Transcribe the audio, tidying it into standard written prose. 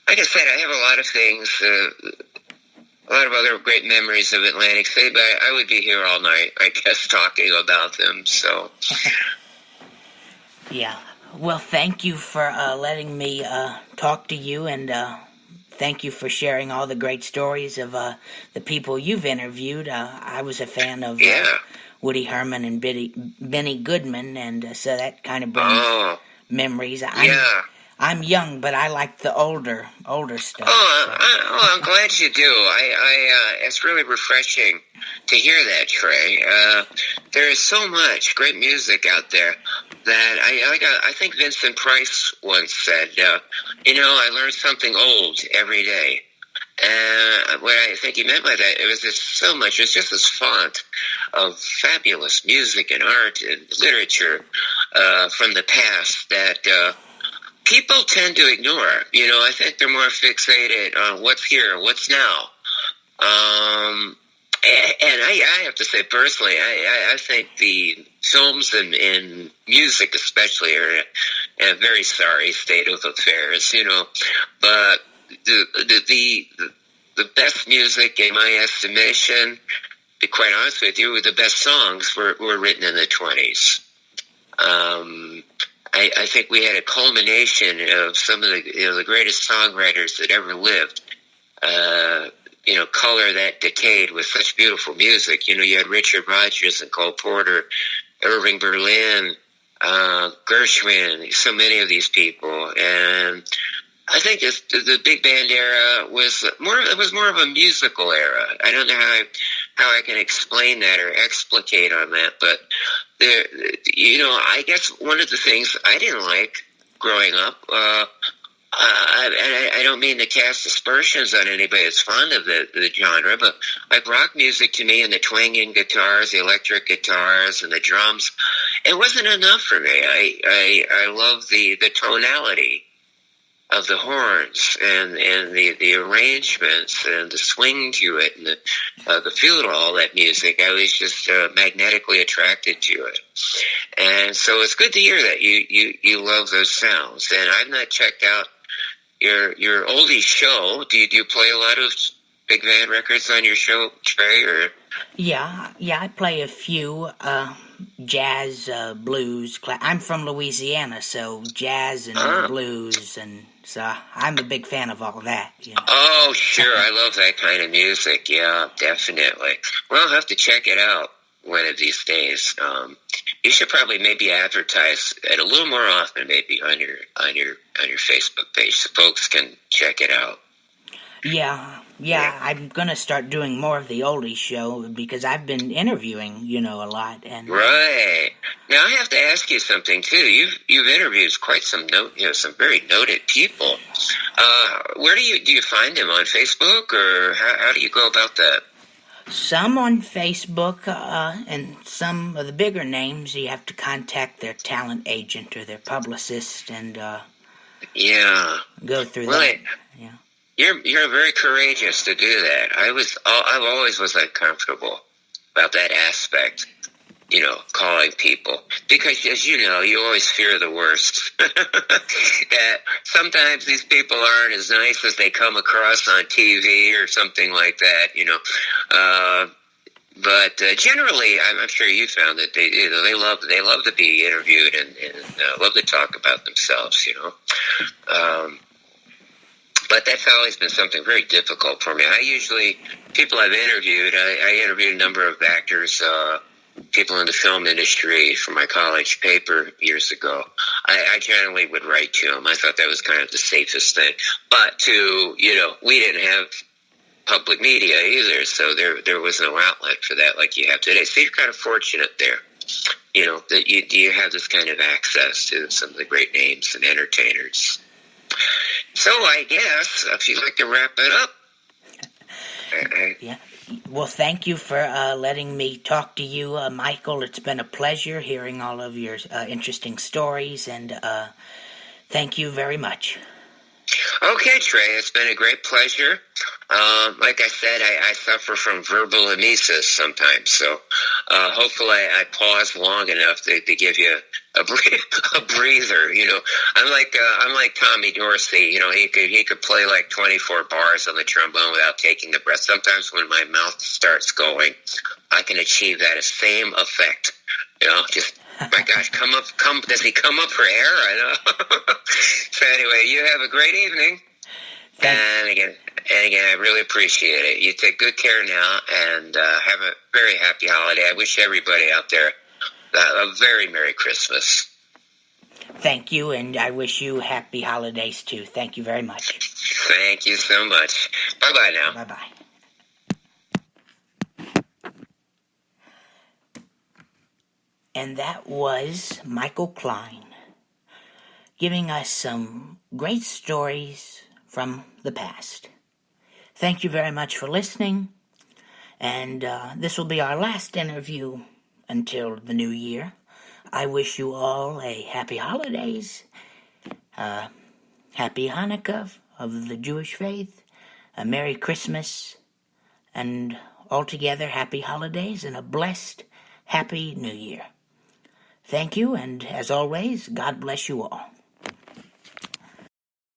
like I said, I have a lot of things, a lot of other great memories of Atlantic City, but I would be here all night, I guess, talking about them, so. Yeah. Well, thank you for letting me talk to you, and thank you for sharing all the great stories of the people you've interviewed. I was a fan of Woody Herman and Benny Goodman, and so that kind of brings memories. I'm young, but I like the older stuff. I'm glad you do. It's really refreshing to hear that, Trey. There is so much great music out there that I think Vincent Price once said, I learn something old every day. And what I think he meant by that, it was just so much. It's just this font of fabulous music and art and literature from the past that people tend to ignore. I think they're more fixated on what's here, what's now. And I have to say personally, I think the films and music especially are in a very sorry state of affairs, But the best music, in my estimation, to be quite honest with you, the best songs were written in the 20s. I think we had a culmination of some of the greatest songwriters that ever lived. Color that decade with such beautiful music. You had Richard Rodgers and Cole Porter, Irving Berlin, Gershwin, so many of these people. And I think the big band era was more of a musical era. I don't know how I can explain that or explicate on that, but I guess one of the things I didn't like growing up, I don't mean to cast aspersions on anybody that's fond of the genre, but like rock music to me and the twanging guitars, the electric guitars, and the drums, it wasn't enough for me. I love the tonality of the horns and the arrangements and the swing to it and the feel of all that music. I was just magnetically attracted to it. And so it's good to hear that you love those sounds. And I've not checked out your oldies show. Do you play a lot of big band records on your show, Trey? Or? Yeah, I play a few jazz, blues. I'm from Louisiana, so jazz and blues, and so I'm a big fan of all that. Oh, sure, I love that kind of music. Yeah, definitely. Well, I'll have to check it out one of these days. You should probably maybe advertise it a little more often, maybe on your Facebook page, so folks can check it out. Yeah, I'm gonna start doing more of the oldies show because I've been interviewing, a lot. And right now, I have to ask you something too. You've interviewed quite some some very noted people. Where do you find them, on Facebook, or how do you go about that? Some on Facebook, and some of the bigger names you have to contact their talent agent or their publicist and go through that. Yeah. You're very courageous to do that. I've always was uncomfortable about that aspect, calling people, because as you know, you always fear the worst. That sometimes these people aren't as nice as they come across on TV or something like that, But generally, I'm sure you found that they love to be interviewed and love to talk about themselves, But that's always been something very difficult for me. People I've interviewed, I interviewed a number of actors, people in the film industry for my college paper years ago. I generally would write to them. I thought that was kind of the safest thing. But we didn't have public media either, so there was no outlet for that like you have today. So you're kind of fortunate there, that you have this kind of access to some of the great names and entertainers. So I guess if you'd like to wrap it up. Yeah. Well, thank you for letting me talk to you, Michael. It's been a pleasure hearing all of your interesting stories, and thank you very much. Okay, Trey, it's been a great pleasure. Like I said, I suffer from verbal emesis sometimes, so hopefully I pause long enough to give you a breather. I'm like Tommy Dorsey. He could play like 24 bars on the trombone without taking the breath. Sometimes when my mouth starts going, I can achieve that same effect. Just my gosh, does he come up for air? I know. So anyway, you have a great evening. And again, I really appreciate it. You take good care now, and have a very happy holiday. I wish everybody out there a very Merry Christmas. Thank you, and I wish you happy holidays, too. Thank you very much. Thank you so much. Bye-bye now. Bye-bye. And that was Michael Klein, giving us some great stories from the past. Thank you very much for listening, and this will be our last interview until the new year. I wish you all a happy holidays, happy Hanukkah of the Jewish faith, a Merry Christmas, and altogether happy holidays and a blessed, happy New Year. Thank you, and as always, God bless you all.